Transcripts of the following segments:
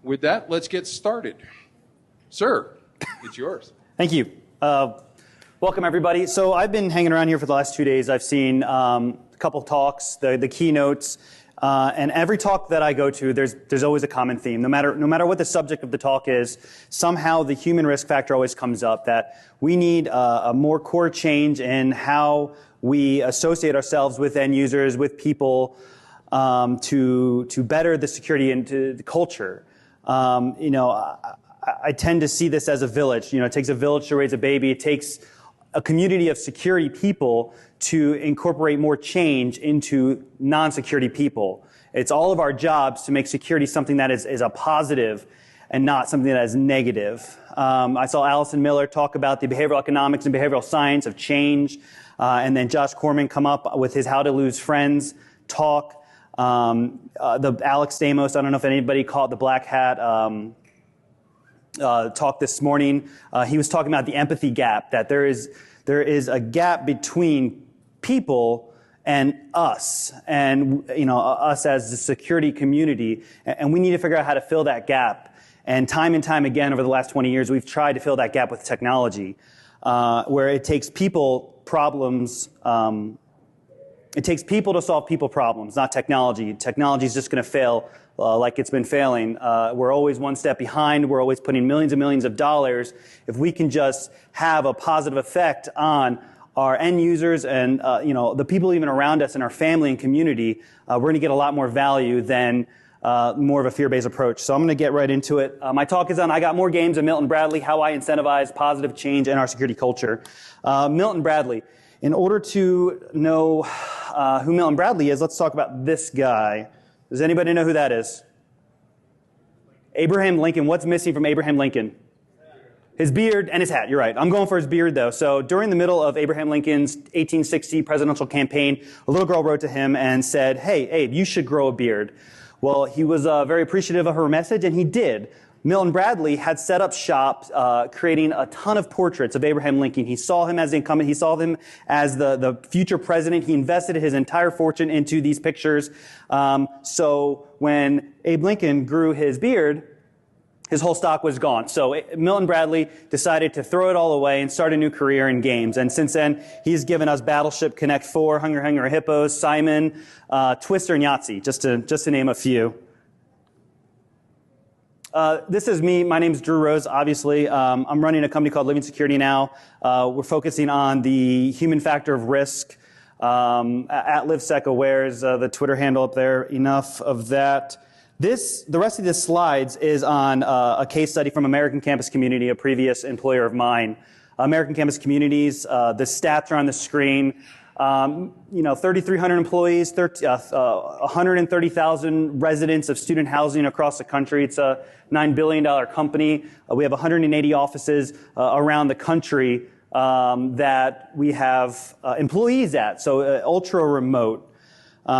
With that, let's get started. Sir, it's yours. Thank you. Welcome, everybody. So I've been hanging around here for the last 2 days. I've seen a couple talks, the keynotes, and every talk that I go to, there's always a common theme. No matter what the subject of the talk is, somehow the human risk factor always comes up, that we need a more core change in how we associate ourselves with end users, with people, to better the security and to the culture. I tend to see this as a village. It takes a village to raise a baby. It takes a community of security people to incorporate more change into non-security people. It's all of our jobs to make security something that is a positive and not something that is negative. I saw Allison Miller talk about the behavioral economics and behavioral science of change, and then Josh Corman come up with his How to Lose Friends talk. The Alex Stamos, I don't know if anybody caught the black hat talk this morning. He was talking about the empathy gap, that there is a gap between people and us, and us as the security community, and we need to figure out how to fill that gap. And time again over the last 20 years, we've tried to fill that gap with technology, where it takes people problems. It takes people to solve people problems, not technology. Technology is just going to fail like it's been failing. We're always one step behind. We're always putting millions and millions of dollars. If we can just have a positive effect on our end users and the people even around us in our family and community, we're going to get a lot more value than more of a fear-based approach. So I'm going to get right into it. My talk is on I Got More Games and Milton Bradley, How I Incentivize Positive Change in Our Security Culture. Milton Bradley. In order to know who Milton Bradley is, let's talk about this guy. Does anybody know who that is? Abraham Lincoln. What's missing from Abraham Lincoln? His beard and his hat. You're right. I'm going for his beard, though. So during the middle of Abraham Lincoln's 1860 presidential campaign, a little girl wrote to him and said, "Hey, Abe, you should grow a beard." Well, he was very appreciative of her message, and he did. Milton Bradley had set up shop, creating a ton of portraits of Abraham Lincoln. He saw him as the incumbent. He saw him as the future president. He invested his entire fortune into these pictures. So when Abe Lincoln grew his beard, his whole stock was gone. So Milton Bradley decided to throw it all away and start a new career in games. And since then, he's given us Battleship, Connect 4, Hungry Hippos, Simon, Twister, and Yahtzee, just to name a few. This is me. My name's Drew Rose, obviously. I'm running a company called Living Security now. We're focusing on the human factor of risk. At LivSecAware is the Twitter handle up there. Enough of that. The rest of the slides is on a case study from American Campus Community, a previous employer of mine. American Campus Communities, the stats are on the screen. 3,300 employees, 130,000 residents of student housing across the country. It's a $9 billion company. We have 180 offices around the country that we have employees at, so ultra remote.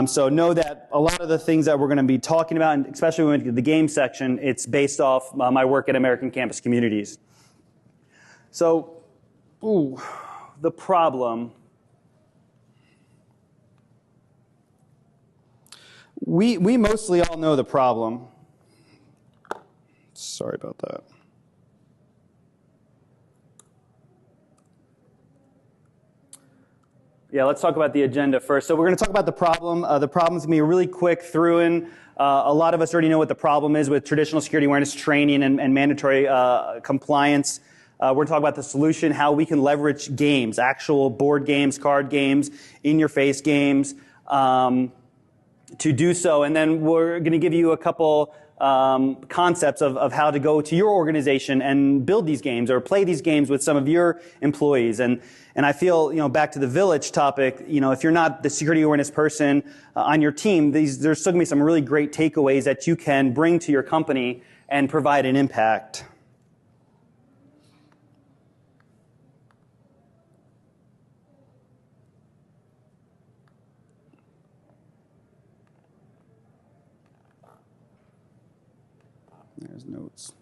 So know that a lot of the things that we're going to be talking about, and especially when we get to the game section, it's based off my work at American Campus Communities. So, the problem. We mostly all know the problem. Sorry about that. Yeah, let's talk about the agenda first. So we're going to talk about the problem. The problem's going to be really quick through in. A lot of us already know what the problem is with traditional security awareness training and mandatory compliance. We're going to talk about the solution, how we can leverage games, actual board games, card games, in-your-face games, to do so. And then we're going to give you a couple concepts of how to go to your organization and build these games or play these games with some of your employees. And I feel, back to the village topic, if you're not the security awareness person on your team, there's still going to be some really great takeaways that you can bring to your company and provide an impact. There's notes.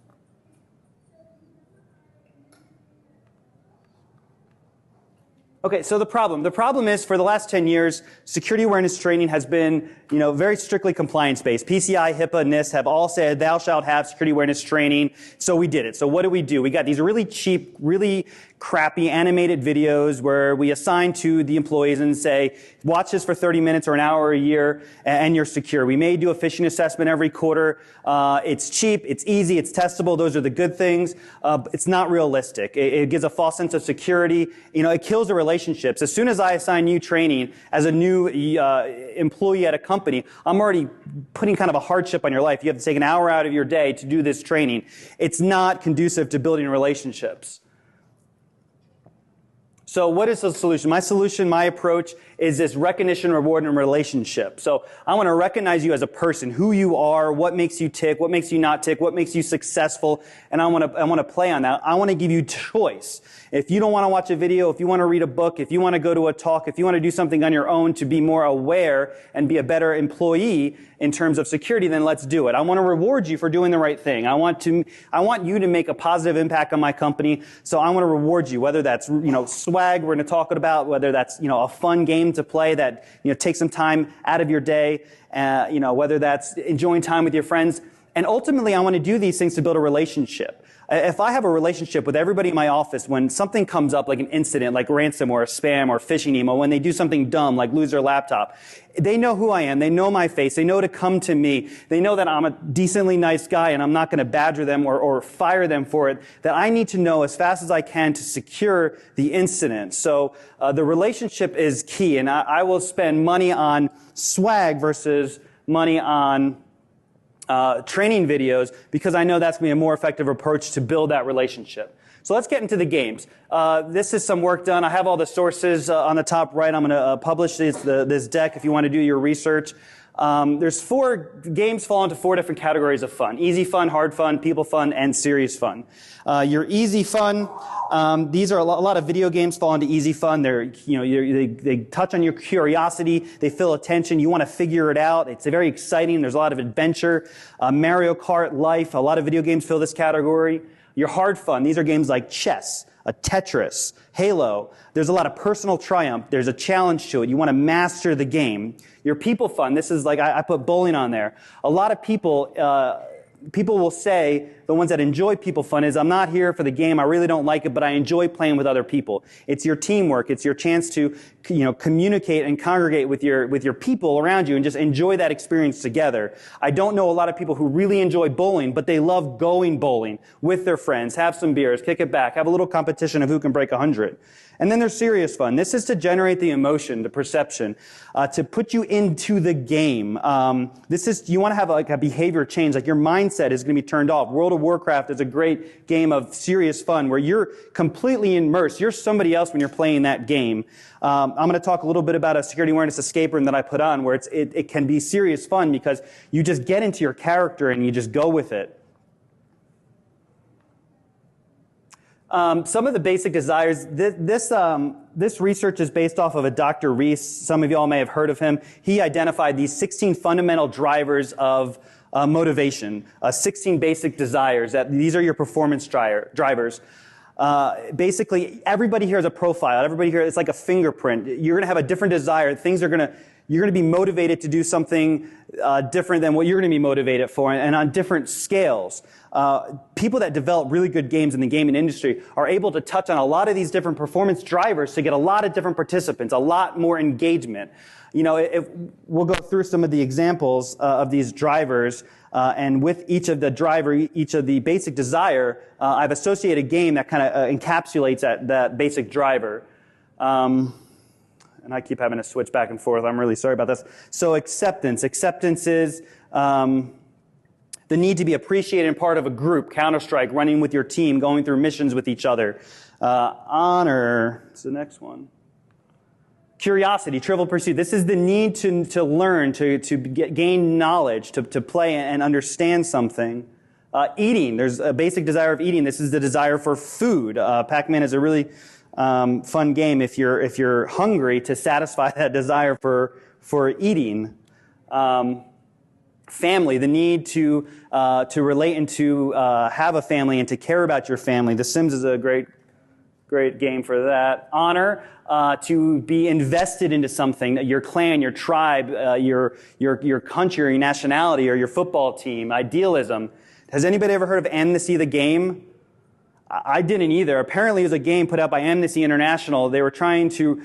Okay, so the problem is for the last 10 years, security awareness training has been, very strictly compliance-based. PCI, HIPAA, NIST have all said, thou shalt have security awareness training. So we did it. So what do? We got these really cheap, really crappy animated videos where we assign to the employees and say, watch this for 30 minutes or an hour a year and you're secure. We may do a phishing assessment every quarter. It's cheap, it's easy, it's testable. Those are the good things. It's not realistic. It gives a false sense of security. It kills the relationships. As soon as I assign you training as a new employee at a company, I'm already putting kind of a hardship on your life. You have to take an hour out of your day to do this training. It's not conducive to building relationships. So what is the solution? My approach is this recognition, reward, and relationship. So I want to recognize you as a person, who you are, what makes you tick, what makes you not tick, what makes you successful, and I want to play on that. I want to give you choice. If you don't want to watch a video, if you want to read a book, if you want to go to a talk, if you want to do something on your own to be more aware and be a better employee in terms of security, then let's do it. I want to reward you for doing the right thing. I want you to make a positive impact on my company, so I want to reward you, whether that's, swag we're going to talk about, whether that's, a fun game to play that, takes some time out of your day, whether that's enjoying time with your friends. And ultimately, I want to do these things to build a relationship. If I have a relationship with everybody in my office, when something comes up, like an incident, like ransom or spam or phishing email, when they do something dumb, like lose their laptop, they know who I am. They know my face. They know to come to me. They know that I'm a decently nice guy and I'm not going to badger them or fire them for it, that I need to know as fast as I can to secure the incident. So the relationship is key, and I will spend money on swag versus money on training videos, because I know that's going to be a more effective approach to build that relationship. So let's get into the games. This is some work done. I have all the sources on the top right. I'm going to publish this deck if you want to do your research. There's 4 games fall into 4 different categories of fun: easy fun, hard fun, people fun, and serious fun. Your easy fun, these are a lot of video games fall into easy fun. They touch on your curiosity, they fill attention, you want to figure it out. It's very exciting, there's a lot of adventure. Mario Kart, Life, a lot of video games fill this category. Your hard fun, these are games like chess, Tetris, Halo. There's a lot of personal triumph. There's a challenge to it. You want to master the game. Your people fun, this is like, I put bowling on there. A lot of people will say, the ones that enjoy people fun is, I'm not here for the game, I really don't like it, but I enjoy playing with other people. It's your teamwork, it's your chance to, communicate and congregate with your people around you and just enjoy that experience together. I don't know a lot of people who really enjoy bowling, but they love going bowling with their friends, have some beers, kick it back, have a little competition of who can break 100. And then there's serious fun. This is to generate the emotion, the perception, to put you into the game. You want to have like a behavior change, like your mindset is going to be turned off. World of Warcraft is a great game of serious fun where you're completely immersed. You're somebody else when you're playing that game. I'm going to talk a little bit about a security awareness escape room that I put on, where it can be serious fun because you just get into your character and you just go with it. Some of the basic desires, this research is based off of a Dr. Reese. Some of y'all may have heard of him. He identified these 16 fundamental drivers of motivation, 16 basic desires. These are your performance drivers. Basically, everybody here has a profile. Everybody here, it's like a fingerprint. You're going to have a different desire. You're going to be motivated to do something different than what you're going to be motivated for, and on different scales. People that develop really good games in the gaming industry are able to touch on a lot of these different performance drivers to get a lot of different participants, a lot more engagement. We'll go through some of the examples of these drivers, and with each of the basic desire, I've associated a game that kind of encapsulates that basic driver. And I keep having to switch back and forth. I'm really sorry about this. So acceptance. Acceptance is the need to be appreciated and part of a group. Counter-Strike, running with your team, going through missions with each other. Honor is the next one. Curiosity, trivial pursuit. This is the need to learn, to gain knowledge, to play and understand something. Eating, there's a basic desire of eating. This is the desire for food. Pac-Man is a really fun game if you're hungry, to satisfy that desire for eating. Family, the need to relate and to have a family and to care about your family. The Sims is a great Great game for that. Honor, to be invested into something, your clan, your tribe, your country, or your nationality, or your football team. Idealism. Has anybody ever heard of Amnesty the game? I didn't either. Apparently, it was a game put out by Amnesty International. They were trying to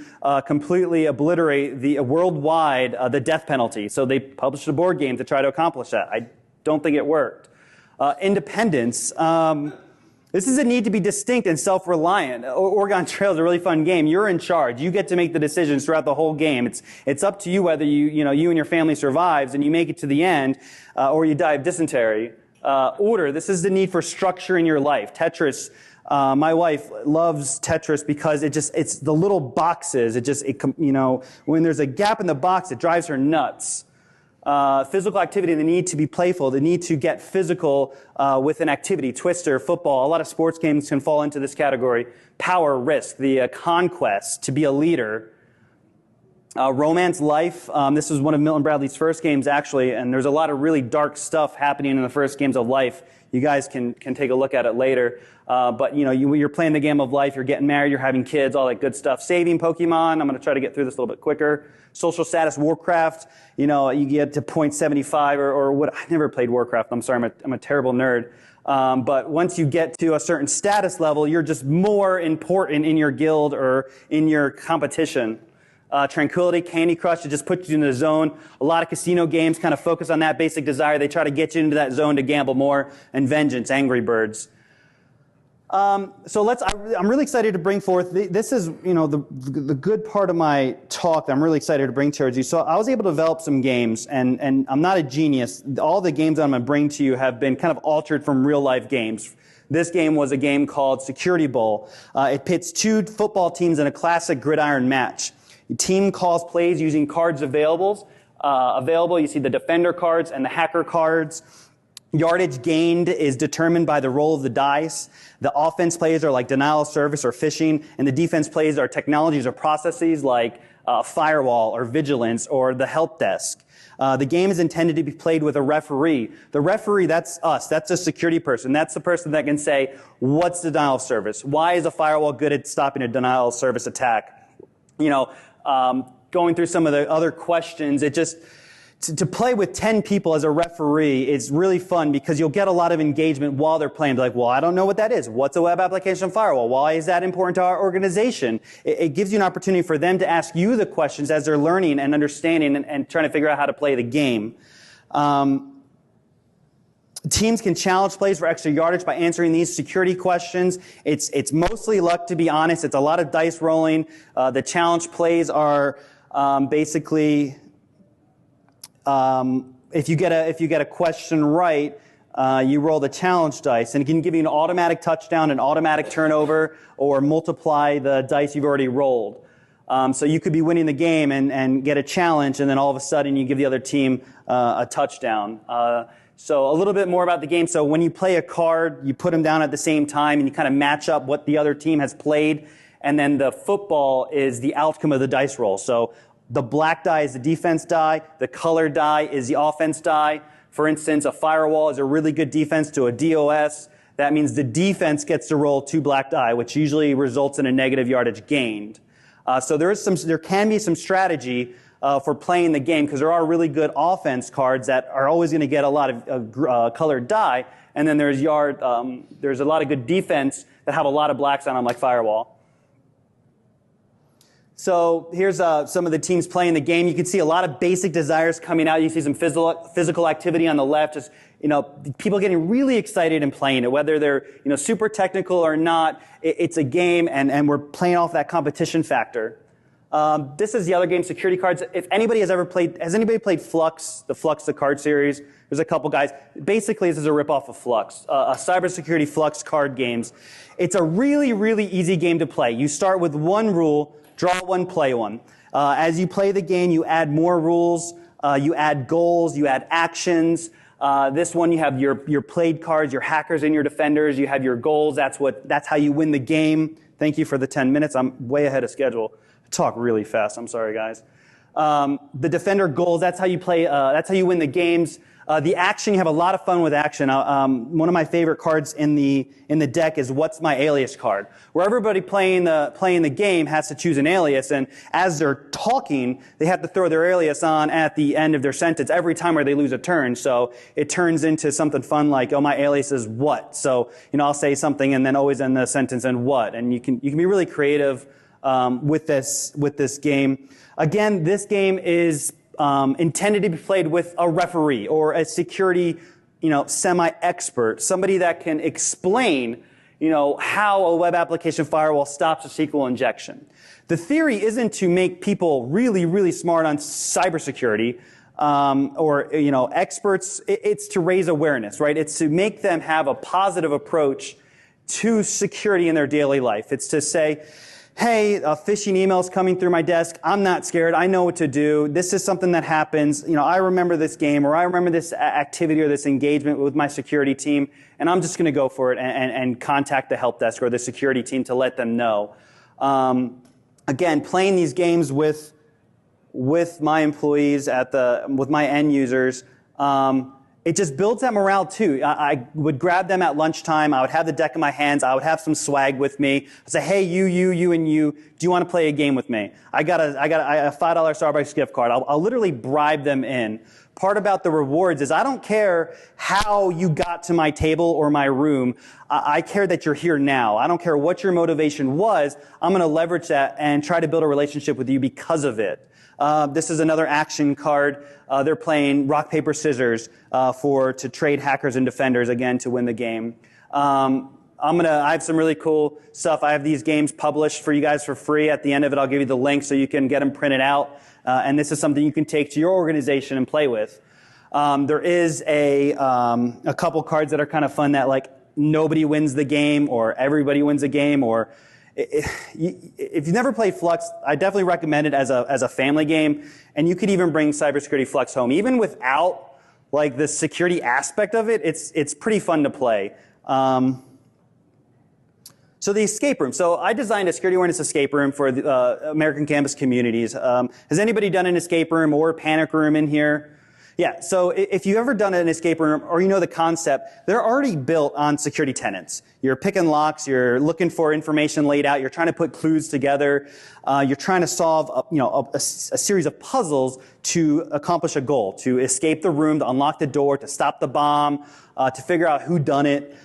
completely obliterate worldwide the death penalty. So they published a board game to try to accomplish that. I don't think it worked. Independence. This is a need to be distinct and self-reliant. Oregon Trail is a really fun game. You're in charge. You get to make the decisions throughout the whole game. It's up to you whether you and your family survives and you make it to the end, or you die of dysentery. Order. This is the need for structure in your life. Tetris. My wife loves Tetris because it's the little boxes. When there's a gap in the box, it drives her nuts. Physical activity, the need to be playful, the need to get physical with an activity. Twister, football, a lot of sports games can fall into this category. Power, risk, the conquest, to be a leader. Romance, life. This was one of Milton Bradley's first games, actually, and there's a lot of really dark stuff happening in the first games of life. You guys can take a look at it later. But you're playing the game of life, you're getting married, you're having kids, all that good stuff. Saving Pokemon. I'm going to try to get through this a little bit quicker. Social status, Warcraft. You get to point 75 or what. I never played Warcraft. I'm sorry, I'm a terrible nerd. But once you get to a certain status level, you're just more important in your guild or in your competition. Tranquility, Candy Crush, it just puts you in the zone. A lot of casino games kind of focus on that basic desire. They try to get you into that zone to gamble more. And Vengeance, Angry Birds. I'm really excited to bring forth, this is, the good part of my talk that I'm really excited to bring towards you. So I was able to develop some games, and I'm not a genius. All the games that I'm going to bring to you have been kind of altered from real life games. This game was a game called Security Bowl. It pits two football teams in a classic gridiron match. The team calls plays using cards available. You see the defender cards and the hacker cards. Yardage gained is determined by the roll of the dice. The offense plays are like denial of service or phishing, and the defense plays are technologies or processes like firewall or vigilance or the help desk. The game is intended to be played with a referee. The referee, that's us. That's a security person. That's the person that can say, what's denial of service? Why is a firewall good at stopping a denial of service attack? Going through some of the other questions, to play with 10 people as a referee is really fun because you'll get a lot of engagement while they're playing. Like, well, I don't know what that is. What's a web application firewall? Why is that important to our organization? It gives you an opportunity for them to ask you the questions as they're learning and understanding and trying to figure out how to play the game. Teams can challenge plays for extra yardage by answering these security questions. It's mostly luck, to be honest. It's a lot of dice rolling. The challenge plays are basically if you get a question right, you roll the challenge dice, and it can give you an automatic touchdown, an automatic turnover, or multiply the dice you've already rolled. So you could be winning the game and get a challenge, and then all of a sudden you give the other team a touchdown. So a little bit more about the game. So when you play a card, you put them down at the same time, and you kind of match up what the other team has played, and then the football is the outcome of the dice roll. So the black die is the defense die, the colored die is the offense die. For instance, a firewall is a really good defense to a DOS. That means the defense gets to roll 2 black die, which usually results in a negative yardage gained. So there can be some strategy for playing the game, because there are really good offense cards that are always going to get a lot of colored die, and then there's a lot of good defense that have a lot of blacks on them, like firewall. So here's some of the teams playing the game. You can see a lot of basic desires coming out. You see some physical activity on the left. Just people getting really excited and playing it, whether they're super technical or not. It's a game, and we're playing off that competition factor. This is the other game, security cards. If anybody has anybody played Flux, the card series? There's a couple guys. Basically, this is a ripoff of Flux, a cybersecurity Flux card games. It's a really, really easy game to play. You start with one rule, draw one, play one. As you play the game, you add more rules, you add goals, you add actions. This one, you have your played cards, your hackers and your defenders. You have your goals. That's how you win the game. Thank you for the 10 minutes. I'm way ahead of schedule. I talk really fast. I'm sorry, guys. The defender goals. That's how you play. That's how you win the games. The action, you have a lot of fun with action. One of my favorite cards in the deck is What's My Alias card, where everybody playing the game has to choose an alias, and as they're talking, they have to throw their alias on at the end of their sentence every time where they lose a turn. So it turns into something fun like, oh, my alias is what? So, I'll say something and then always end the sentence in what, and you can be really creative with this game. Again, this game is intended to be played with a referee or a security, semi-expert, somebody that can explain, how a web application firewall stops a SQL injection. The theory isn't to make people really, really smart on cybersecurity or experts. It's to raise awareness, right? It's to make them have a positive approach to security in their daily life. It's to say, hey, a phishing email is coming through my desk. I'm not scared. I know what to do. This is something that happens. I remember this game, or I remember this activity or this engagement with my security team, and I'm just going to go for it and contact the help desk or the security team to let them know. Again, playing these games with my employees with my end users, it just builds that morale too. I would grab them at lunchtime. I would have the deck in my hands. I would have some swag with me. I'd say, hey, you, and you, do you want to play a game with me? I got a $5 Starbucks gift card. I'll literally bribe them in. Part about the rewards is I don't care how you got to my table or my room. I care that you're here now. I don't care what your motivation was. I'm going to leverage that and try to build a relationship with you because of it. This is another action card. They're playing rock, paper, scissors to trade hackers and defenders, again, to win the game. I have some really cool stuff. I have these games published for you guys for free. At the end of it, I'll give you the link so you can get them printed out. And this is something you can take to your organization and play with. There is a couple cards that are kind of fun that, like, nobody wins the game or everybody wins a game, or if you've never played Flux, I definitely recommend it as a family game, and you could even bring Cybersecurity Flux home. Even without like the security aspect of it, it's pretty fun to play. So the escape room. So I designed a security awareness escape room for the American campus communities. Has anybody done an escape room or a panic room in here? Yeah, so if you've ever done an escape room or the concept, they're already built on security tenets. You're picking locks, you're looking for information laid out, you're trying to put clues together, you're trying to solve a series of puzzles to accomplish a goal, to escape the room, to unlock the door, to stop the bomb, to figure out who done it.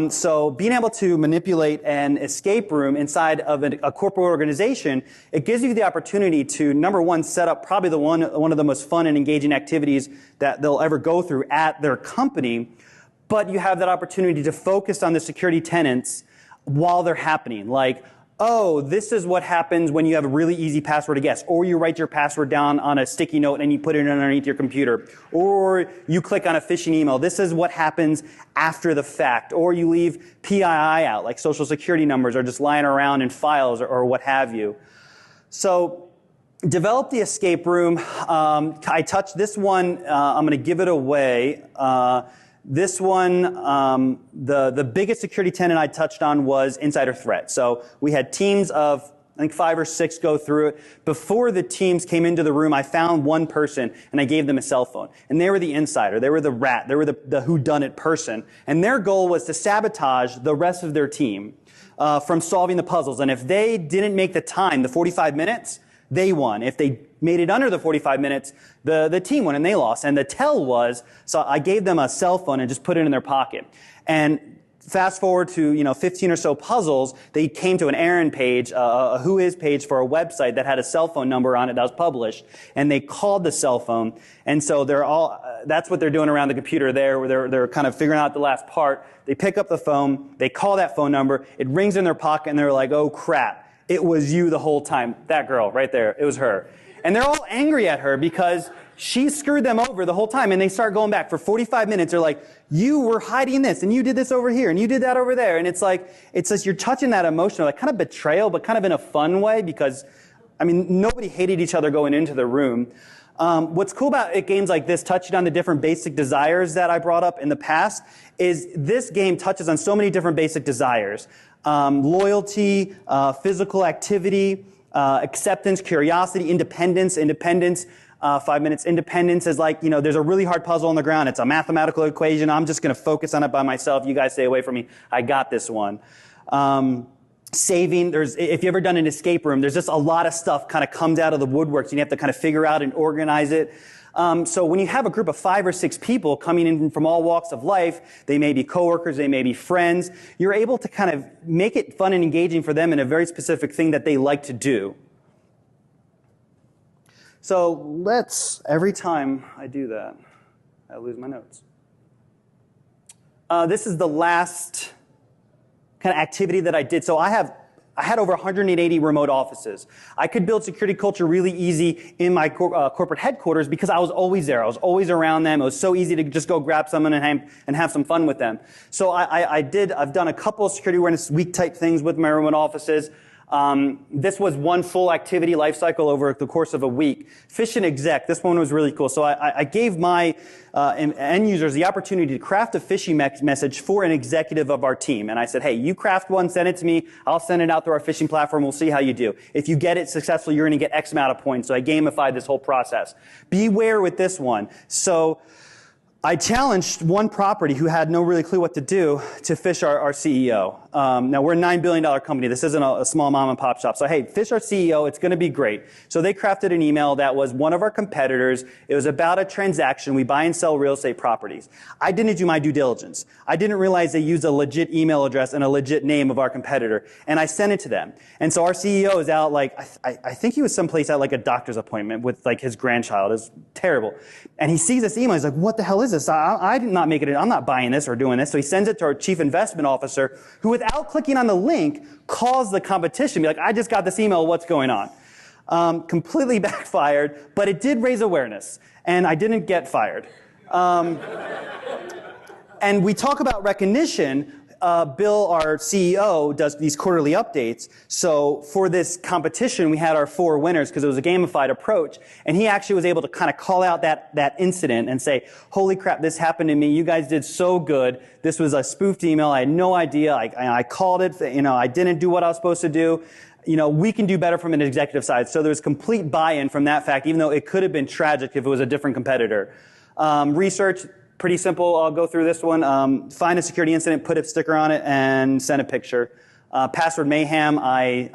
So being able to manipulate an escape room inside of a corporate organization, it gives you the opportunity to, number one, set up probably one of the most fun and engaging activities that they'll ever go through at their company, but you have that opportunity to focus on the security tenets while they're happening. Like, oh, this is what happens when you have a really easy password to guess. Or you write your password down on a sticky note and you put it underneath your computer. Or you click on a phishing email. This is what happens after the fact. Or you leave PII out, like social security numbers are just lying around in files or what have you. So develop the escape room. I touched this one. I'm going to give it away. This one, the biggest security tenet I touched on was insider threat. So we had teams of, I think, 5 or 6 go through it. Before the teams came into the room, I found one person and I gave them a cell phone. And they were the insider. They were the rat. They were the whodunit person. And their goal was to sabotage the rest of their team from solving the puzzles. And if they didn't make the time, the 45 minutes, they won. If they made it under the 45 minutes, the team won and they lost. And the tell was, so I gave them a cell phone and just put it in their pocket. And fast forward to 15 or so puzzles, they came to an errand page, a who is page for a website that had a cell phone number on it that was published, and they called the cell phone. And so they're all that's what they're doing around the computer there, where they're kind of figuring out the last part. They pick up the phone, they call that phone number, it rings in their pocket, and they're like, oh crap. It was you the whole time. That girl right there. It was her. And they're all angry at her because she screwed them over the whole time. And they start going back for 45 minutes. They're like, you were hiding this and you did this over here and you did that over there. And it's just you're touching that emotional, like kind of betrayal, but kind of in a fun way because, nobody hated each other going into the room. What's cool about games like this, touching on the different basic desires that I brought up in the past, is this game touches on so many different basic desires. Loyalty, physical activity, acceptance, curiosity, independence, 5 minutes. Independence is like, there's a really hard puzzle on the ground. It's a mathematical equation. I'm just going to focus on it by myself. You guys stay away from me. I got this one. Saving, if you've ever done an escape room, there's just a lot of stuff kind of comes out of the woodworks, and you have to kind of figure out and organize it. So when you have a group of 5 or 6 people coming in from all walks of life, they may be coworkers, they may be friends, you're able to kind of make it fun and engaging for them in a very specific thing that they like to do. So every time I do that, I lose my notes. This is the last kind of activity that I did. So I had over 180 remote offices. I could build security culture really easy in my corporate headquarters because I was always there. I was always around them. It was so easy to just go grab someone and have some fun with them. So I've done a couple of security awareness week type things with my remote offices. This was one full activity life cycle over the course of a week. Fish and exec, this one was really cool. So I gave my end users the opportunity to craft a phishing message for an executive of our team. And I said, hey, you craft one, send it to me. I'll send it out through our phishing platform. We'll see how you do. If you get it successfully, you're going to get X amount of points. So I gamified this whole process. Beware with this one. So I challenged one property who had no really clue what to do to phish our CEO. Now, we're a $9 billion company. This isn't a small mom and pop shop. So, hey, phish our CEO. It's going to be great. So they crafted an email that was one of our competitors. It was about a transaction. We buy and sell real estate properties. I didn't do my due diligence. I didn't realize they used a legit email address and a legit name of our competitor. And I sent it to them. And so our CEO is out I think he was someplace at like a doctor's appointment with like his grandchild. It's terrible. And he sees this email. He's like, what the hell is this? I did not make it. I'm not buying this or doing this. So he sends it to our chief investment officer, who without clicking on the link calls the competition. Be like, I just got this email. What's going on? Completely backfired, but it did raise awareness, and I didn't get fired. And we talk about recognition. Bill, our CEO, does these quarterly updates. So for this competition, we had our 4 winners because it was a gamified approach. And he actually was able to kind of call out that incident and say, holy crap, this happened to me. You guys did so good. This was a spoofed email. I had no idea. I called it. I didn't do what I was supposed to do. We can do better from an executive side. So there's complete buy-in from that fact, even though it could have been tragic if it was a different competitor. Research. Pretty simple. I'll go through this one. Find a security incident, put a sticker on it, and send a picture. Password mayhem. I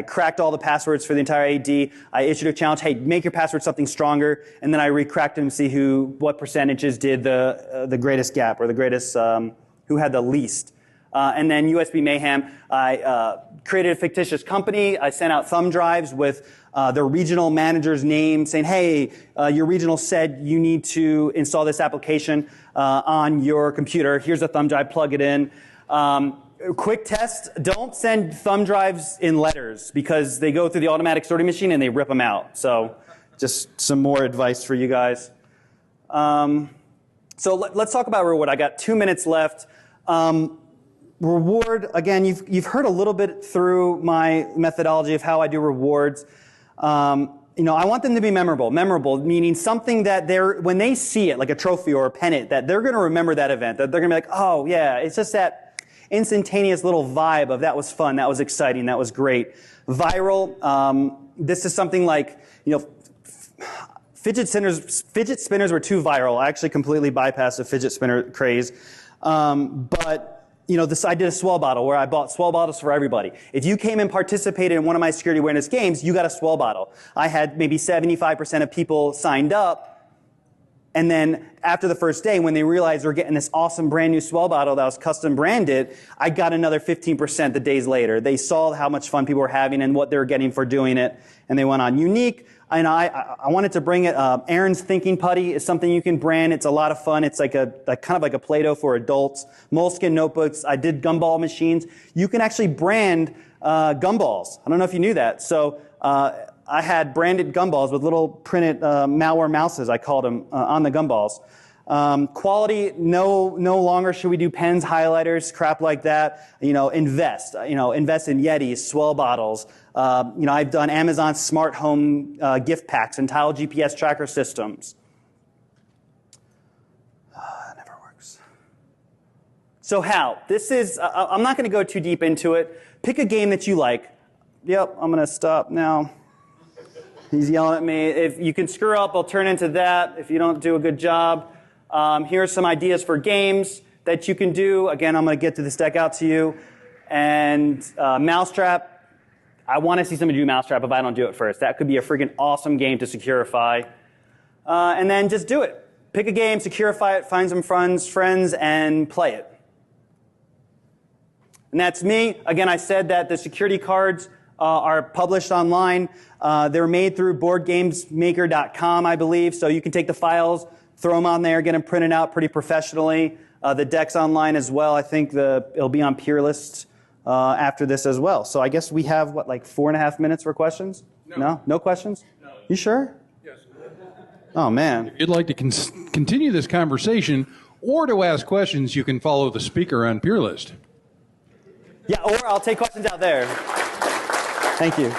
cracked all the passwords for the entire AD. I issued a challenge. Hey, make your password something stronger, and then I re-cracked them to see what percentages did the greatest gap or the greatest who had the least. And then USB mayhem. I created a fictitious company. I sent out thumb drives with their regional manager's name saying, hey, your regional said you need to install this application on your computer. Here's a thumb drive, plug it in. Quick test, don't send thumb drives in letters because they go through the automatic sorting machine and they rip them out. So just some more advice for you guys. So let's talk about reward. I got 2 minutes left. Reward, again, you've heard a little bit through my methodology of how I do rewards. I want them to be memorable. Memorable, meaning something that when they see it, like a trophy or a pennant, that they're going to remember that event, that they're going to be like, oh, yeah, it's just that instantaneous little vibe of that was fun, that was exciting, that was great. Viral, this is something like, fidget spinners were too viral. I actually completely bypassed the fidget spinner craze. But I did a swell bottle where I bought swell bottles for everybody. If you came and participated in one of my security awareness games, you got a swell bottle. I had maybe 75% of people signed up. And then after the first day, when they realized they're getting this awesome brand new swell bottle that was custom branded, I got another 15% the days later. They saw how much fun people were having and what they were getting for doing it. And they went on. Unique. And I wanted to bring it. Aaron's Thinking Putty is something you can brand. It's a lot of fun. It's like kind of like a Play-Doh for adults. Moleskin notebooks. I did gumball machines. You can actually brand gumballs. I don't know if you knew that. So I had branded gumballs with little printed malware mouses, I called them, on the gumballs. Quality, no longer should we do pens, highlighters, crap like that. Invest in Yetis, swell bottles. I've done Amazon smart home gift packs and tile GPS tracker systems. That never works. So how? This is, I'm not going to go too deep into it. Pick a game that you like. Yep, I'm going to stop now. He's yelling at me. If you can screw up, I'll turn into that if you don't do a good job. Here are some ideas for games that you can do. Again, I'm going to get to this deck out to you. And Mousetrap. I want to see somebody do Mousetrap if I don't do it first. That could be a freaking awesome game to Securify. And then just do it. Pick a game, Securify it, find some friends, and play it. And that's me. Again, I said that the security cards are published online. They're made through BoardGamesMaker.com, I believe. So you can take the files, throw them on there, get them printed out pretty professionally. The deck's online as well. I think it'll be on Peerlist after this as well. So I guess we have, what, like 4.5 minutes for questions? No? No questions? No. You sure? Yes. Oh, man. If you'd like to continue this conversation or to ask questions, you can follow the speaker on Peerlist. Yeah, or I'll take questions out there. Thank you.